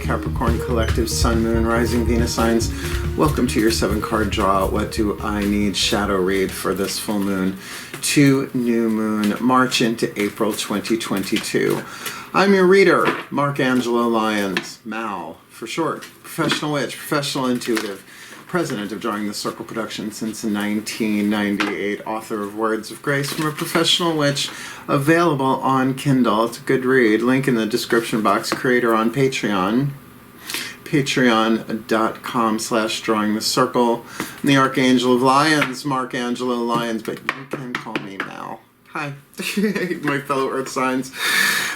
Capricorn Collective Sun, Moon, Rising, Venus signs. Welcome to your 7-card draw. What do I need shadow read for this full moon to new moon, March into April 2022. I'm your reader, Angelo, Lyons, Mal for short, professional witch, professional intuitive, president of Drawing the Circle Production since 1998, author of Words of Grace from a Professional Witch, available on Kindle. It's a good read. Link in the description box. Creator on Patreon. Patreon.com/drawingthecircle. The Archangel of Lyons, Angelo Lyons, but you can call me Mal. Hi, my fellow Earth signs.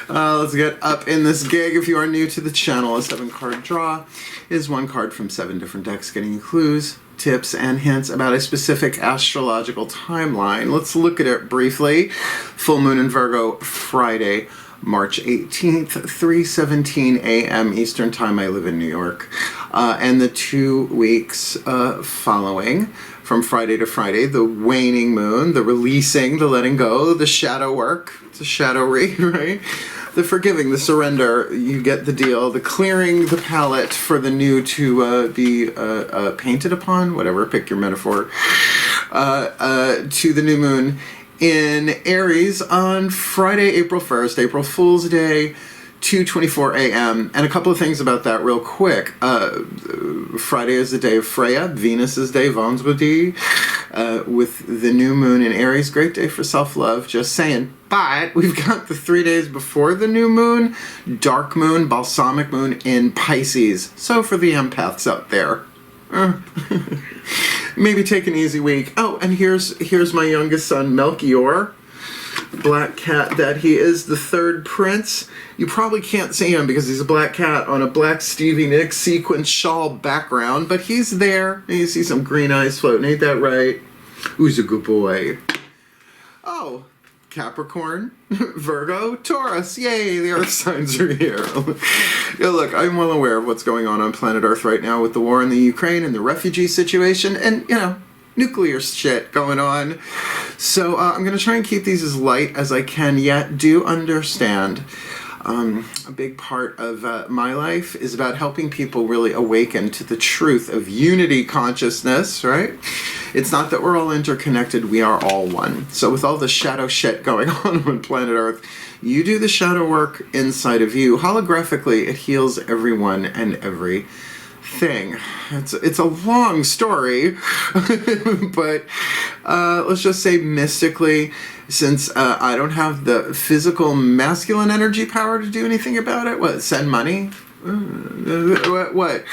Let's get up in this gig. If you are new to the channel, a 7-card draw is 1 card from 7 different decks, getting you clues, tips, and hints about a specific astrological timeline. Let's look at it briefly. Full moon in Virgo, Friday, March 18th, 3:17 a.m. Eastern Time. I live in New York. And the 2 weeks following, from Friday to Friday, the waning moon, the releasing, the letting go, the shadow work. It's a shadow read, right? The forgiving, the surrender, you get the deal, the clearing the palette for the new to be painted upon, whatever, pick your metaphor, to the new moon in Aries on Friday, April 1st, April Fool's Day, 2:24 a.m. And a couple of things about that real quick. Friday is the day of Freya, Venus's day, Vendredi, with the new moon in Aries. Great day for self-love, just saying. But we've got the 3 days before the new moon, dark moon, balsamic moon in Pisces. So for the empaths out there, maybe take an easy week. Oh, and here's my youngest son, Melchior, black cat that he is, the 3rd prince. You probably can't see him because he's a black cat on a black Stevie Nicks sequin shawl background, but he's there. And you see some green eyes floating, ain't that right? Who's a good boy? Oh, Capricorn, Virgo, Taurus, yay, the Earth signs are here. Yeah, look, I'm well aware of what's going on planet Earth right now with the war in the Ukraine and the refugee situation and, you know, nuclear shit going on. So I'm going to try and keep these as light as I can, yet do understand a big part of my life is about helping people really awaken to the truth of unity consciousness, right? It's not that we're all interconnected, we are all one. So with all the shadow shit going on planet Earth, you do the shadow work inside of you. Holographically, it heals everyone and everything. It's a long story, but let's just say mystically, since I don't have the physical masculine energy power to do anything about it, what, send money? What?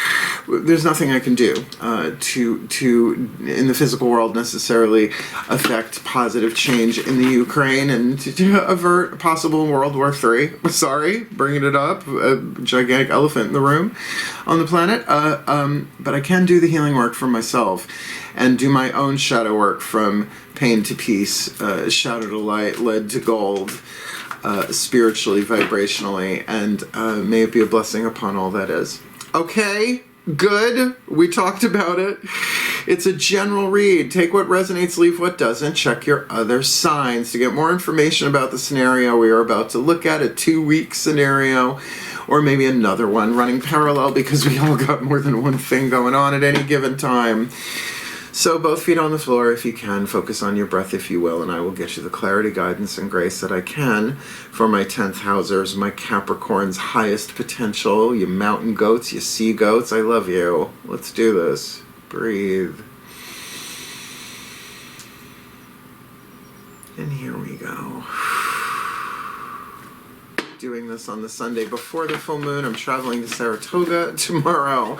There's nothing I can do to in the physical world necessarily affect positive change in the Ukraine and to avert a possible World War III. Sorry, bringing it up, a gigantic elephant in the room on the planet. But I can do the healing work for myself and do my own shadow work from pain to peace, shadow to light, lead to gold. Spiritually, vibrationally, and may it be a blessing upon all that is. Okay, good. We talked about it. It's a general read. Take what resonates, leave what doesn't. Check your other signs. To get more information about the scenario we are about to look at, a 2-week scenario, or maybe another one running parallel because we all got more than one thing going on at any given time. So both feet on the floor if you can, focus on your breath if you will, and I will get you the clarity, guidance, and grace that I can for my 10th housers, my Capricorn's highest potential, you mountain goats, you sea goats, I love you. Let's do this. Breathe. And here we go. Doing this on the Sunday before the full moon. I'm traveling to Saratoga tomorrow.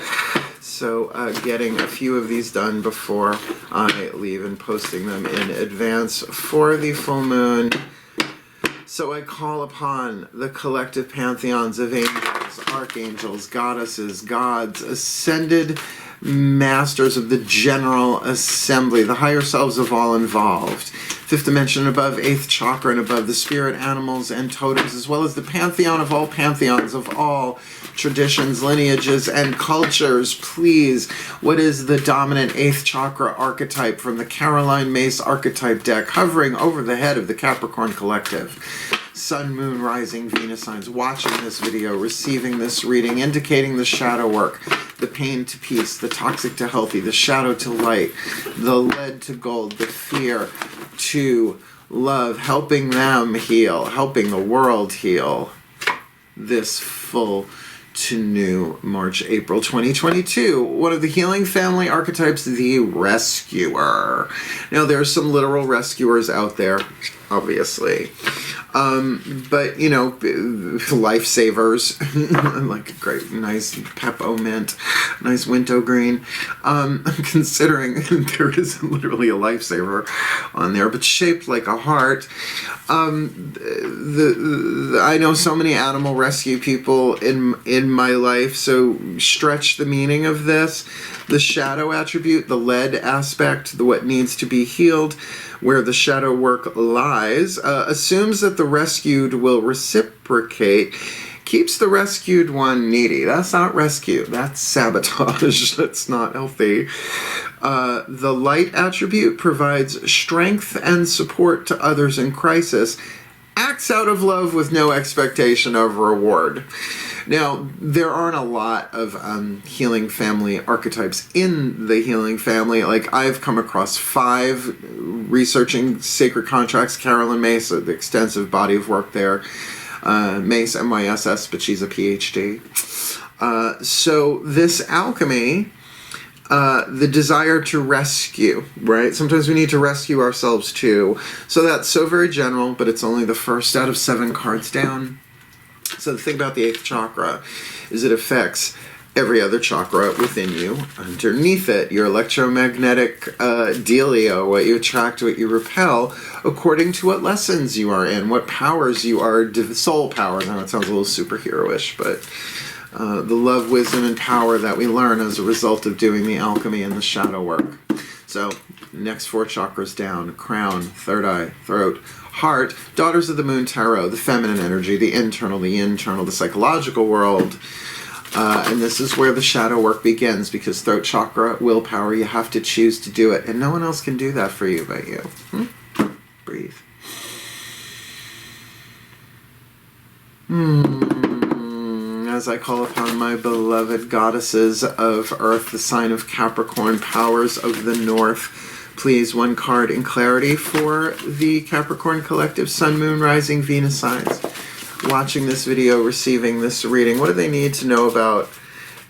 So getting a few of these done before I leave and posting them in advance for the full moon. So I call upon the collective pantheons of angels, archangels, goddesses, gods, ascended masters of the general assembly, the higher selves of all involved, 5th dimension above, 8th chakra and above, the spirit animals and totems, as well as the pantheon of all pantheons of all traditions, lineages, and cultures. Please, what is the dominant 8th chakra archetype from the Caroline Mace archetype deck hovering over the head of the Capricorn Collective? Sun, Moon, Rising, Venus signs watching this video, receiving this reading, indicating the shadow work, the pain to peace, the toxic to healthy, the shadow to light, the lead to gold, the fear to love, helping them heal, helping the world heal. This full to new March, April 2022. One of the healing family archetypes, the rescuer. Now, there are some literal rescuers out there, obviously. But, you know, lifesavers, like a great, nice peppermint, nice wintergreen. Considering there is literally a lifesaver on there, but shaped like a heart. I know so many animal rescue people in my life, so stretch the meaning of this. The shadow attribute, the lead aspect, what needs to be healed, where the shadow work lies, assumes that the rescued will reciprocate, keeps the rescued one needy. That's not rescue, that's sabotage. That's not healthy. The light attribute provides strength and support to others in crisis, acts out of love with no expectation of reward. Now, there aren't a lot of healing family archetypes in the healing family. Like, I've come across 5 researching sacred contracts. Carolyn Mace, the extensive body of work there. Mace, M-Y-S-S, but she's a PhD. So this alchemy, the desire to rescue, right? Sometimes we need to rescue ourselves too. So that's so very general, but it's only the first out of 7 cards down. So the thing about the 8th chakra is it affects every other chakra within you. Underneath it, your electromagnetic dealio, what you attract, what you repel, according to what lessons you are in, what powers you are, soul power. Now it sounds a little superhero-ish, but the love, wisdom, and power that we learn as a result of doing the alchemy and the shadow work. So, next 4 chakras down: crown, third eye, throat, heart, daughters of the moon tarot, the feminine energy, the internal, the psychological world. And this is where the shadow work begins, because throat chakra, willpower, you have to choose to do it. And no one else can do that for you but you. Breathe. As I call upon my beloved goddesses of earth, the sign of Capricorn, powers of the north, please, 1 card in clarity for the Capricorn collective, Sun, Moon, Rising, Venus signs. Watching this video, receiving this reading, what do they need to know about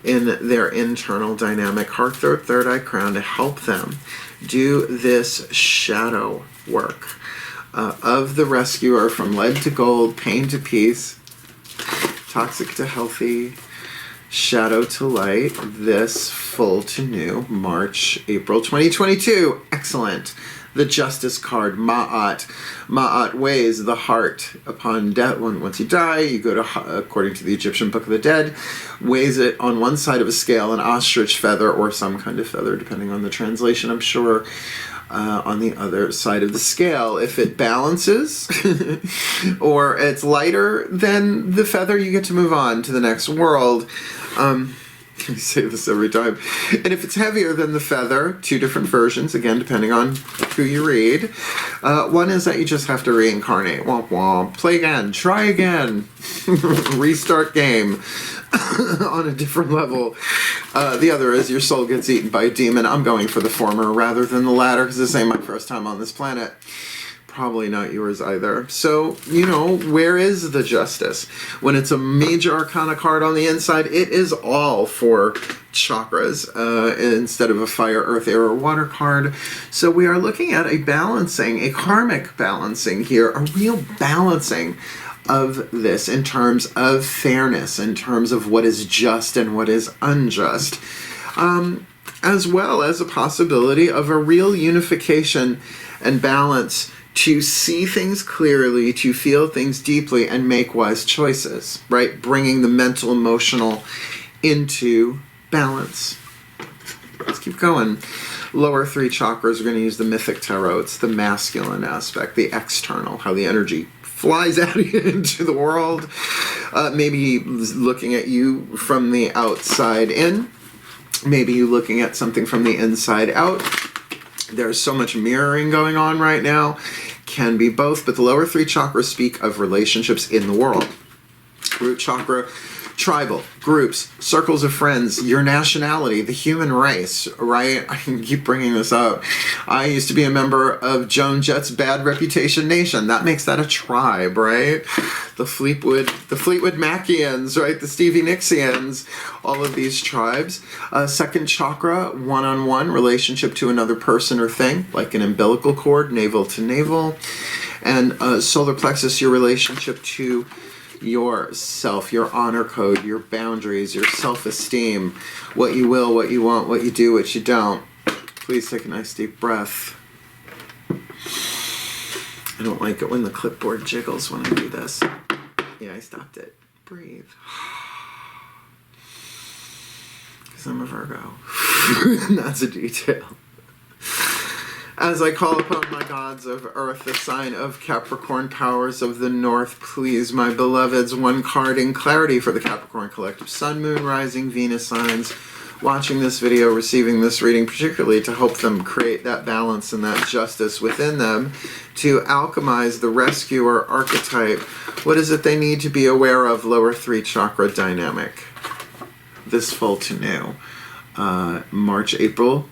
in their internal dynamic, heart, throat, third eye, crown, to help them do this shadow work of the rescuer, from lead to gold, pain to peace, toxic to healthy, shadow to light, this full to new March, April 2022. Excellent. The Justice card, Ma'at. Ma'at weighs the heart. Upon death, once you die, you go to, according to the Egyptian Book of the Dead, weighs it on one side of a scale, an ostrich feather or some kind of feather, depending on the translation, I'm sure. On the other side of the scale, if it balances or it's lighter than the feather, you get to move on to the next world. I say this every time. And if it's heavier than the feather, 2 different versions, again, depending on who you read. One is that you just have to reincarnate. Womp womp. Play again. Try again. Restart game on a different level. The other is your soul gets eaten by a demon. I'm going for the former rather than the latter, because this ain't my first time on this planet. Probably not yours either. So, you know, where is the justice? When it's a major arcana card on the inside, it is all 4 chakras instead of a fire, earth, air, or water card. So we are looking at a balancing, a karmic balancing here, a real balancing of this in terms of fairness, in terms of what is just and what is unjust, as well as a possibility of a real unification and balance to see things clearly, to feel things deeply, and make wise choices, right? Bringing the mental, emotional into balance. Let's keep going. Lower 3 chakras, we're going to use the mythic tarot. It's the masculine aspect, the external, how the energy flies out into the world. Maybe looking at you from the outside in. Maybe you looking at something from the inside out. There's so much mirroring going on right now. can be both, but the lower 3 chakras speak of relationships in the world. Root chakra, tribal, groups, circles of friends, your nationality, the human race, right? I can keep bringing this up. I used to be a member of Joan Jett's Bad Reputation Nation. That makes that a tribe, right? The Fleetwood Macians, right? The Stevie Nicksians, all of these tribes. Second chakra, one-on-one, relationship to another person or thing, like an umbilical cord, navel to navel. And solar plexus, your relationship to yourself, your honor code, your boundaries, your self-esteem, what you will, what you want, what you do, what you don't. Please take a nice deep breath. I don't like it when the clipboard jiggles when I do this. Yeah, I stopped it. Breathe. Because I'm a Virgo. That's a detail. As I call upon my gods of earth, the sign of Capricorn, powers of the north, please, my beloveds, one card in clarity for the Capricorn collective sun, moon, rising, Venus signs, watching this video, receiving this reading, particularly to help them create that balance and that justice within them, to alchemize the rescuer archetype. What is it they need to be aware of? Lower 3 chakra dynamic. This full to new. March, April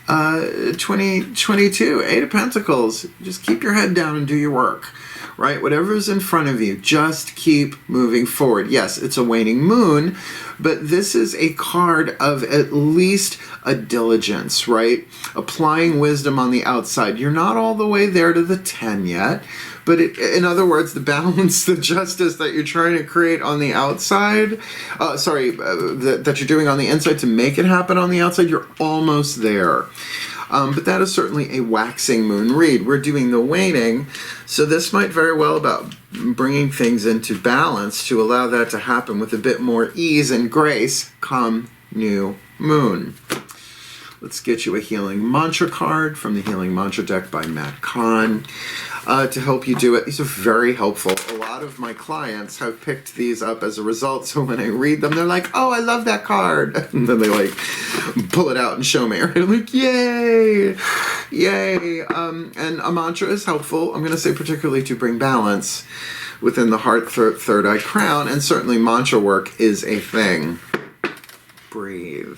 2022, 8 of Pentacles. Just keep your head down and do your work, right? Whatever's in front of you, just keep moving forward. Yes, it's a waning moon, but this is a card of at least a diligence, right? Applying wisdom on the outside. You're not all the way there to the 10 yet, but in other words, the balance, the justice that you're trying to create on the outside, that you're doing on the inside to make it happen on the outside, you're almost there. But that is certainly a waxing moon read. We're doing the waning, so this might very well about bringing things into balance to allow that to happen with a bit more ease and grace come new moon. Let's get you a healing mantra card from the Healing Mantra deck by Matt Kahn to help you do it. These are very helpful. A lot of my clients have picked these up as a result, so when I read them, they're like, oh, I love that card. And then they like pull it out and show me. I'm like, yay, yay. And a mantra is helpful. I'm going to say particularly to bring balance within the heart, third eye, crown, and certainly mantra work is a thing. Breathe.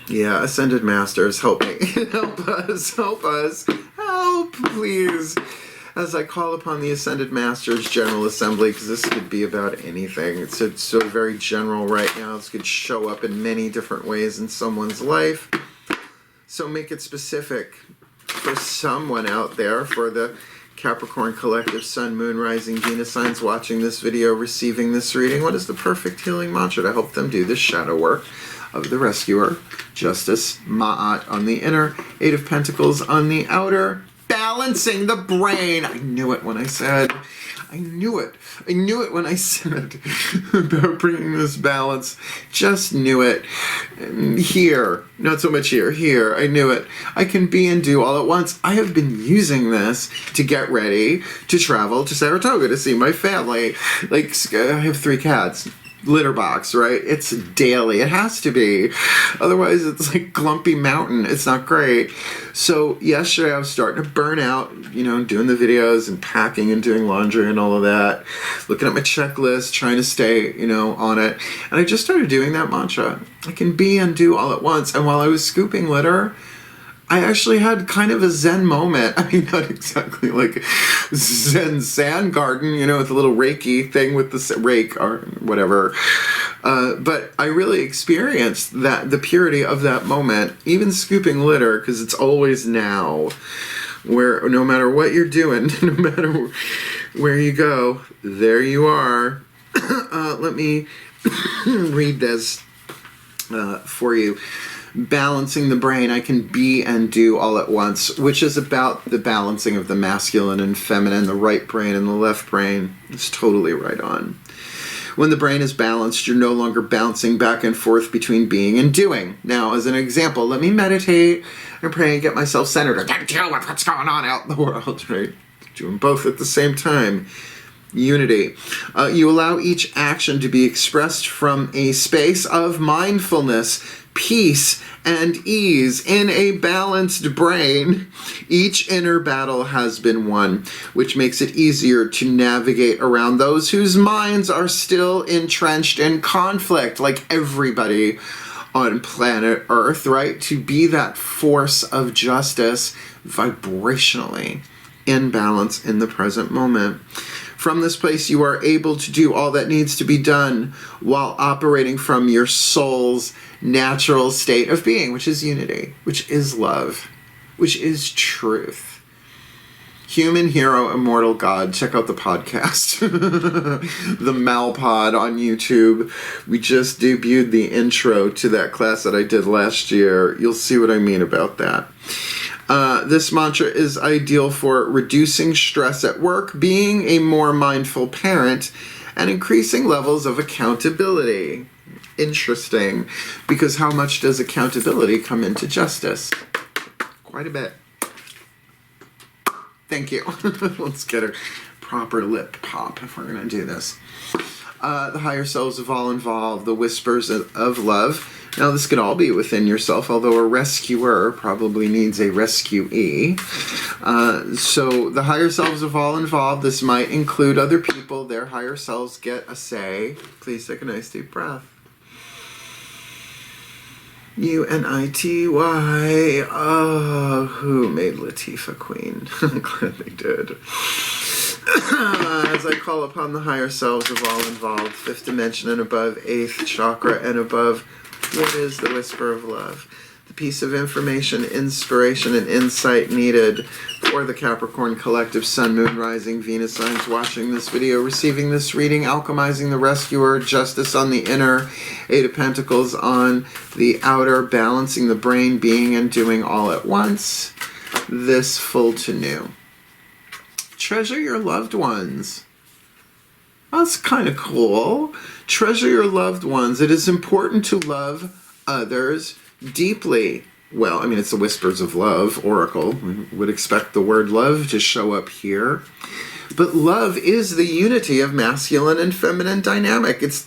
Yeah, Ascended Masters, help me. Help us, help, please. As I call upon the Ascended Masters General Assembly, because this could be about anything. It's so very general right now. This could show up in many different ways in someone's life. So make it specific for someone out there, for the Capricorn collective, sun, moon, rising, Venus signs watching this video, receiving this reading. What is the perfect healing mantra to help them do this shadow work of the rescuer? Justice, Ma'at on the inner, 8 of Pentacles on the outer, balancing the brain. I knew it when I said, I knew it when I said about bringing this balance. Just knew it. Here, not so much here, I knew it. I can be and do all at once. I have been using this to get ready to travel to Saratoga to see my family. Like, I have 3 cats. Litter box, right? It's daily. It has to be. Otherwise, it's like Glumpy Mountain. It's not great. So yesterday I was starting to burn out, doing the videos and packing and doing laundry and all of that. Looking at my checklist, trying to stay, on it. And I just started doing that mantra. I can be and do all at once. And while I was scooping litter, I actually had kind of a Zen moment. I mean, not exactly like Zen sand garden, with the little Reiki thing with the rake or whatever. But I really experienced the purity of that moment, even scooping litter, because it's always now, where no matter what you're doing, no matter where you go, there you are. Let me read this for you. Balancing the brain, I can be and do all at once, which is about the balancing of the masculine and feminine, the right brain and the left brain. It's totally right on. When the brain is balanced, you're no longer bouncing back and forth between being and doing. Now, as an example, let me meditate and pray and get myself centered and then deal with what's going on out in the world, right? Doing both at the same time. Unity. You allow each action to be expressed from a space of mindfulness. peace and ease in a balanced brain. Each inner battle has been won, which makes it easier to navigate around those whose minds are still entrenched in conflict, like everybody on planet Earth, right? To be that force of justice vibrationally in balance in the present moment. From this place, you are able to do all that needs to be done while operating from your soul's natural state of being, which is unity, which is love, which is truth. Human Hero Immortal God. Check out the podcast. The Malpod on YouTube. We just debuted the intro to that class that I did last year. You'll see what I mean about that. This mantra is ideal for reducing stress at work, being a more mindful parent, and increasing levels of accountability. Interesting, because how much does accountability come into justice? Quite a bit. Thank you. Let's get a proper lip pop if we're going to do this. The higher selves of all involved, the whispers of love. Now, this could all be within yourself, although a rescuer probably needs a rescuee. So the higher selves of all involved, this might include other people. Their higher selves get a say. Please take a nice deep breath. UNITY. Oh, who made Latifah queen? I'm glad they did. As I call upon the higher selves of all involved, 5th dimension and above, 8th chakra and above, what is the whisper of love? The piece of information, inspiration, and insight needed for the Capricorn collective, Sun, Moon, Rising, Venus signs watching this video, receiving this reading, alchemizing the rescuer, justice on the inner, 8 of Pentacles on the outer, balancing the brain, being and doing all at once. This full to new. Treasure your loved ones. That's kind of cool. Treasure your loved ones. It is important to love others deeply. Well, I mean, it's the Whispers of Love Oracle. We would expect the word love to show up here. But love is the unity of masculine and feminine dynamic. It's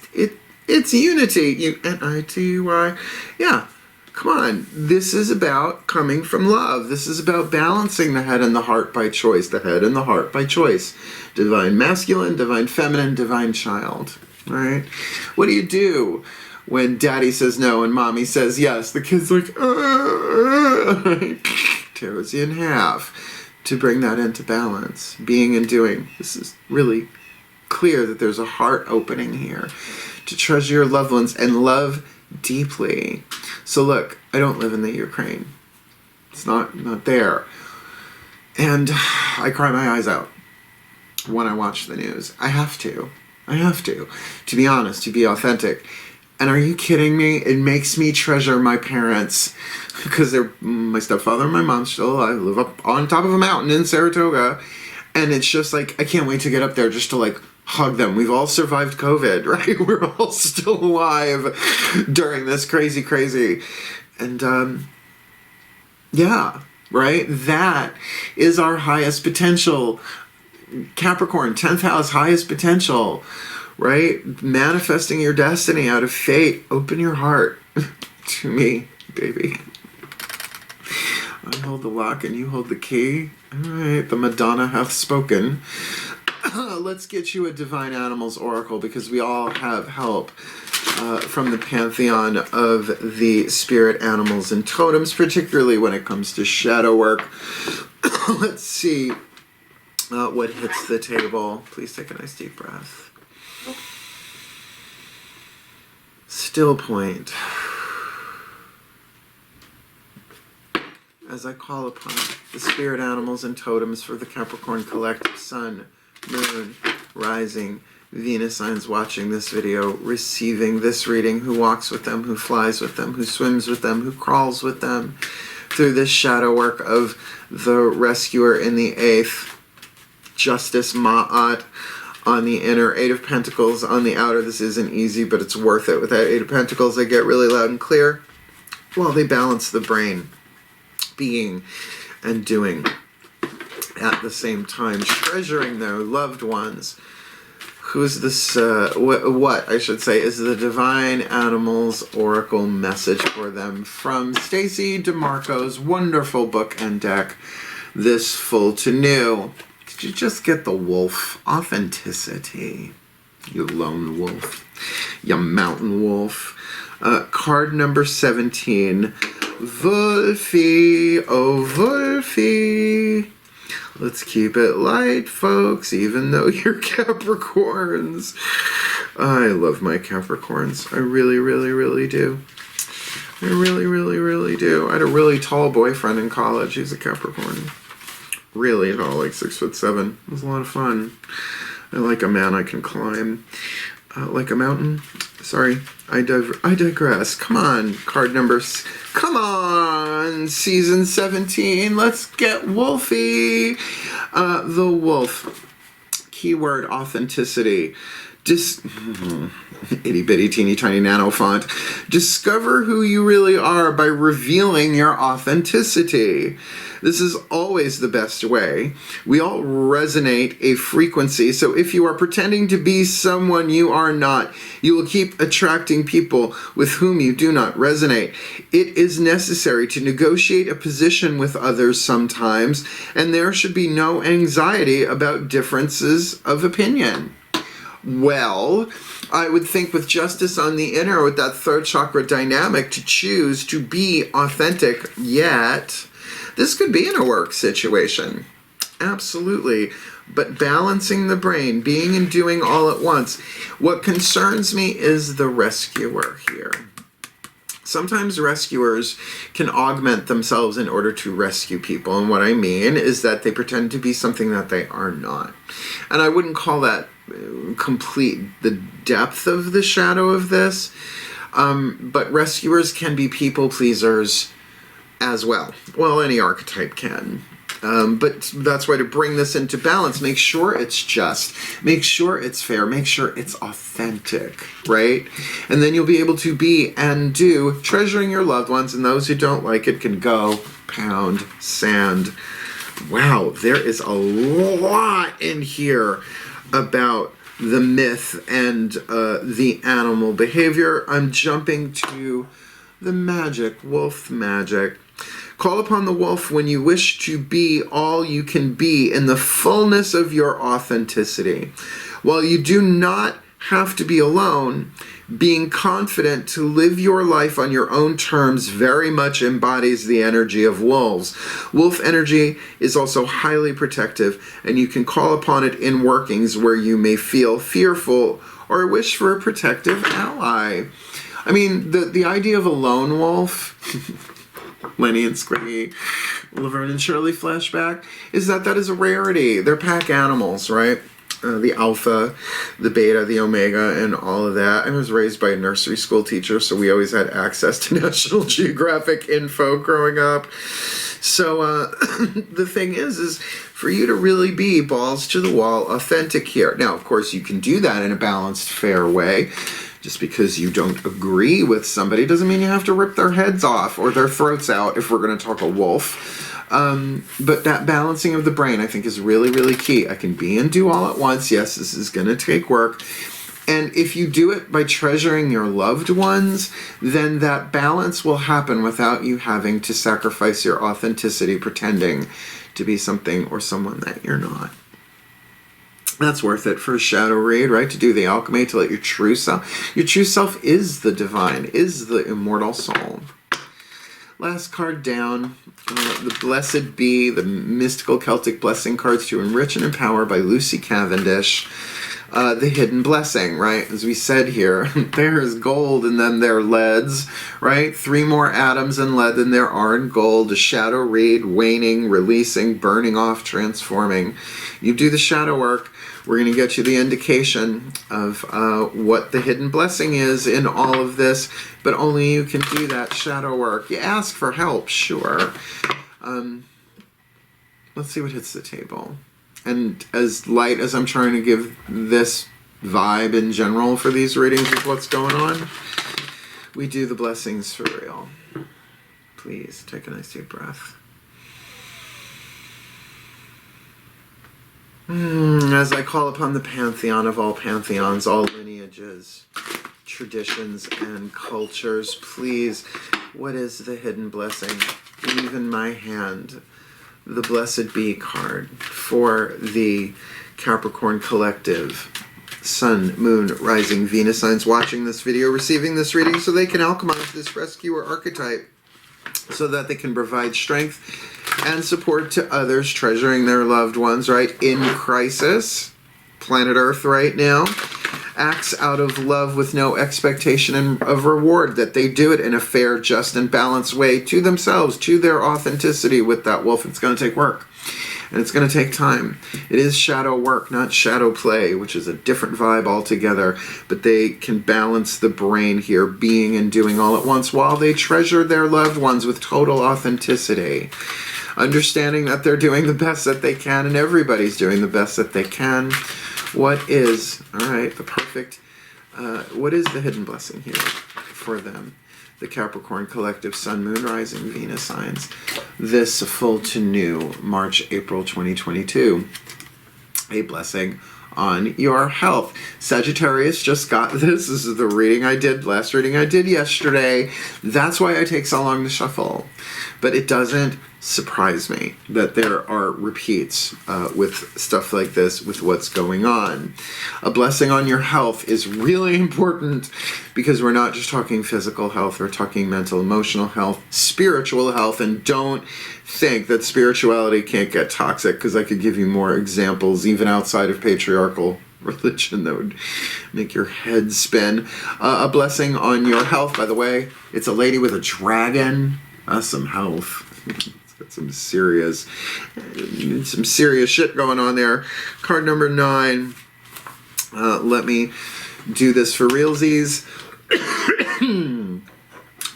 unity. UNITY. Yeah. Come on, this is about coming from love. This is about balancing the head and the heart by choice. The head and the heart by choice. Divine masculine, divine feminine, divine child. All right? What do you do when daddy says no and mommy says yes? The kid's like, tears you in half. To bring that into balance. Being and doing. This is really clear that there's a heart opening here. To treasure your loved ones and love deeply. So look, I don't live in the Ukraine. It's not there. And I cry my eyes out when I watch the news. I have to. To be honest, to be authentic. And are you kidding me? It makes me treasure my parents because they're my stepfather and my mom still alive. Live up on top of a mountain in Saratoga. And it's just like, I can't wait to get up there just to like hug them. We've all survived COVID, right? We're all still alive during this crazy. And yeah, right? That is our highest potential. Capricorn, 10th house, highest potential, right? Manifesting your destiny out of fate. Open your heart to me, baby. I hold the lock and you hold the key. All right, the Madonna hath spoken. Let's get you a Divine Animals Oracle because we all have help from the pantheon of the spirit animals and totems, particularly when it comes to shadow work. Let's see what hits the table. Please take a nice deep breath. Still point. As I call upon the spirit animals and totems for the Capricorn collective, Sun, Moon, Rising, Venus signs watching this video, receiving this reading, who walks with them, who flies with them, who swims with them, who crawls with them, through this shadow work of the rescuer in the 8th, Justice Ma'at on the inner, 8 of Pentacles on the outer. This isn't easy, but it's worth it. With that 8 of Pentacles, they get really loud and clear while they balance the brain, being and doing at the same time, treasuring their loved ones Who's this, what I should say is the Divine Animals Oracle message for them from Stacy DeMarco's wonderful book and deck, This Full to New. Did you just get the wolf? Authenticity. You lone wolf. You mountain wolf. Card number 17. Wolfie, oh Wolfie. Let's keep it light, folks, even though you're Capricorns. I love my Capricorns. I really, really, really do. I really, really, really do. I had a really tall boyfriend in college. He's a Capricorn. Really tall, like 6'7". It was a lot of fun. I like a man I can climb. Like a mountain. Sorry, I digress. Come on, card numbers. Come on, season 17. Let's get Wolfie. The wolf. Keyword authenticity. Itty bitty teeny tiny nano font. Discover who you really are by revealing your authenticity. This is always the best way. We all resonate a frequency, so if you are pretending to be someone you are not, you will keep attracting people with whom you do not resonate. It is necessary to negotiate a position with others sometimes, and there should be no anxiety about differences of opinion. Well, I would think with justice on the inner, with that third chakra dynamic, to choose to be authentic, yet this could be in a work situation. Absolutely. But balancing the brain, being and doing all at once. What concerns me is the rescuer here. Sometimes rescuers can augment themselves in order to rescue people. And what I mean is that they pretend to be something that they are not. And I wouldn't call that complete the depth of the shadow of this. But rescuers can be people pleasers as well. Well, any archetype can. But that's why to bring this into balance, make sure it's just, make sure it's fair, make sure it's authentic, right? And then you'll be able to be and do, treasuring your loved ones, and those who don't like it can go pound sand. Wow, there is a lot in here about the myth and the animal behavior. I'm jumping to the magic, wolf magic. Call upon the wolf when you wish to be all you can be in the fullness of your authenticity. While you do not have to be alone, being confident to live your life on your own terms very much embodies the energy of wolves. Wolf energy is also highly protective, and you can call upon it in workings where you may feel fearful or wish for a protective ally. I mean, the idea of a lone wolf, Lenny and Squiggy, Laverne and Shirley flashback, is that is a rarity. They're pack animals, right? The alpha, the beta, the omega, and all of that. I was raised by a nursery school teacher, so we always had access to National Geographic info growing up. So the thing is for you to really be balls to the wall, authentic here. Now, of course, you can do that in a balanced, fair way. Just because you don't agree with somebody doesn't mean you have to rip their heads off or their throats out if we're going to talk a wolf. But that balancing of the brain, I think, is really, really key. I can be and do all at once. Yes, this is going to take work. And if you do it by treasuring your loved ones, then that balance will happen without you having to sacrifice your authenticity, pretending to be something or someone that you're not. That's worth it for a shadow read, right? To do the alchemy, to let your true self is the divine, is the immortal soul. Last card down, the Blessed Be, the Mystical Celtic Blessing cards to enrich and empower by Lucy Cavendish. The hidden blessing, right? As we said here, there's gold and then there are leads, right? 3 more atoms in lead than there are in gold. A shadow read, waning, releasing, burning off, transforming. You do the shadow work. We're going to get you the indication of what the hidden blessing is in all of this, but only you can do that shadow work. You ask for help, sure. Let's see what hits the table. And as light as I'm trying to give this vibe in general for these readings with what's going on, we do the blessings for real. Please take a nice deep breath. As I call upon the pantheon of all pantheons, all lineages, traditions, and cultures, please, what is the hidden blessing? Leave in my hand the Blessed Be card for the Capricorn Collective. Sun, Moon, Rising, Venus signs watching this video, receiving this reading, so they can alchemize this rescuer archetype so that they can provide strength and support to others, treasuring their loved ones, right, in crisis. Planet Earth right now acts out of love with no expectation of reward, that they do it in a fair, just, and balanced way to themselves, to their authenticity with that wolf. It's going to take work. And it's going to take time. It is shadow work, not shadow play, which is a different vibe altogether. But they can balance the brain here, being and doing all at once, while they treasure their loved ones with total authenticity. Understanding that they're doing the best that they can, and everybody's doing the best that they can. What is, all right, the perfect, what is the hidden blessing here for them? The Capricorn Collective, Sun, Moon, Rising, Venus signs. This full to new, March, April 2022. A blessing on your health. Sagittarius just got this. This is the reading I did, last reading I did yesterday. That's why I take so long to shuffle. But it doesn't surprise me that there are repeats with stuff like this, with what's going on. A blessing on your health is really important because we're not just talking physical health, we're talking mental, emotional health, spiritual health, and don't think that spirituality can't get toxic, because I could give you more examples even outside of patriarchal religion that would make your head spin. A blessing on your health, by the way, it's a lady with a dragon. Some health. It's got some serious shit going on there. Card number 9. Let me do this for realsies.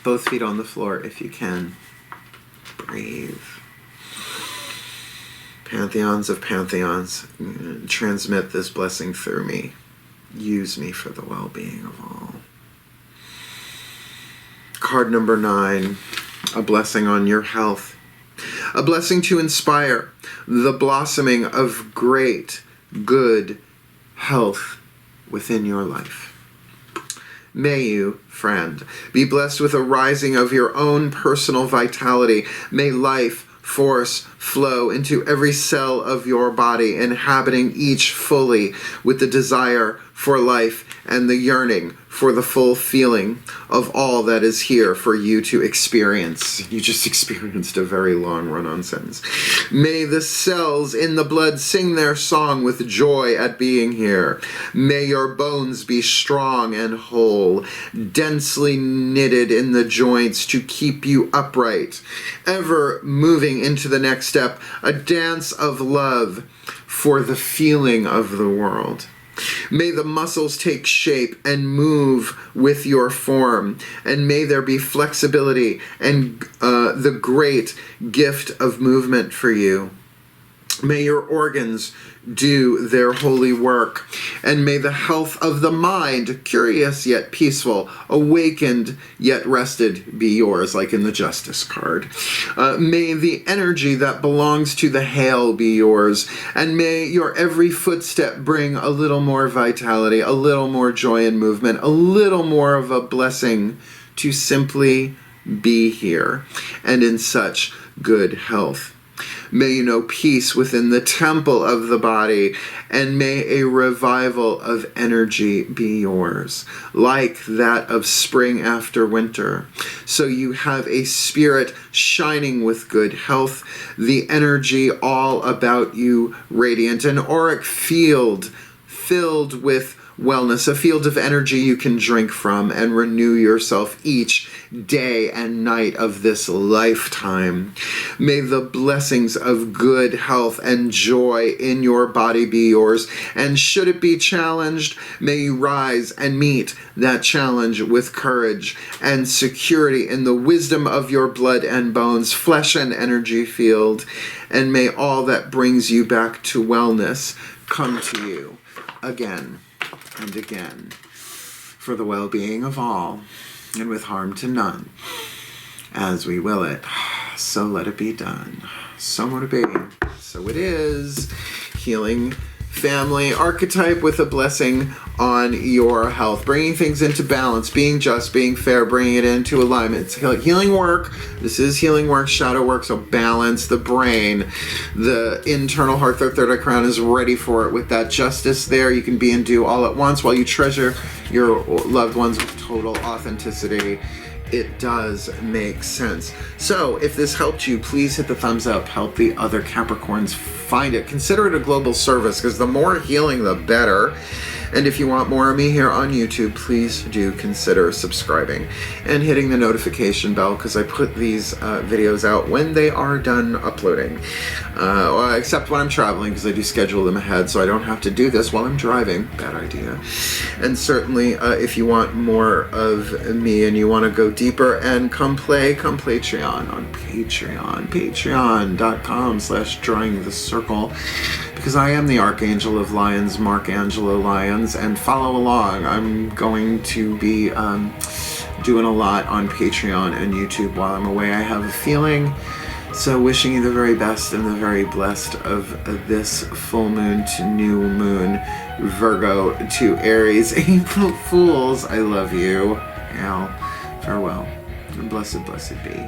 Both feet on the floor if you can. Breathe. Pantheons of pantheons, transmit this blessing through me. Use me for the well-being of all. Card number 9. A blessing on your health. A blessing to inspire the blossoming of great, good health within your life. May you, friend, be blessed with a rising of your own personal vitality. May life force flow into every cell of your body, inhabiting each fully with the desire for life and the yearning for the full feeling of all that is here for you to experience. You just experienced a very long run-on sentence. May the cells in the blood sing their song with joy at being here. May your bones be strong and whole, densely knitted in the joints to keep you upright, ever moving into the next step, a dance of love for the feeling of the world. May the muscles take shape and move with your form, and may there be flexibility and the great gift of movement for you. May your organs do their holy work, and may the health of the mind, curious yet peaceful, awakened yet rested, be yours, like in the Justice card. May the energy that belongs to the hail be yours, and may your every footstep bring a little more vitality, a little more joy and movement, a little more of a blessing to simply be here and in such good health. May you know peace within the temple of the body, and may a revival of energy be yours, like that of spring after winter. So you have a spirit shining with good health, the energy all about you radiant, an auric field filled with wellness, a field of energy you can drink from and renew yourself each day and night of this lifetime. May the blessings of good health and joy in your body be yours, and should it be challenged, may you rise and meet that challenge with courage and security in the wisdom of your blood and bones, flesh and energy field, and may all that brings you back to wellness come to you again and again, for the well-being of all, and with harm to none, as we will it. So let it be done. So mote it be. So it is. healing family archetype with a blessing on your health, bringing things into balance, being just, being fair, bringing it into alignment. It's healing work. This is healing work, shadow work, so balance the brain. The internal heart, third eye crown is ready for it with that justice there. You can be and do all at once while you treasure your loved ones with total authenticity. It does make sense. So if this helped you, please hit the thumbs up, help the other Capricorns find it. Consider it a global service, because the more healing, the better. And if you want more of me here on YouTube, please do consider subscribing and hitting the notification bell, because I put these videos out when they are done uploading. Except when I'm traveling, because I do schedule them ahead, so I don't have to do this while I'm driving. Bad idea. And certainly, if you want more of me and you want to go deeper and come Patreon on Patreon, patreon.com/drawingthecircle, because I am the Archangel of Lyons, Angelo Lyons, and follow along. I'm going to be doing a lot on Patreon and YouTube while I'm away, I have a feeling. So wishing you the very best and the very blessed of this full moon to new moon, Virgo to Aries. April Fools, I love you. Al, farewell, and blessed be.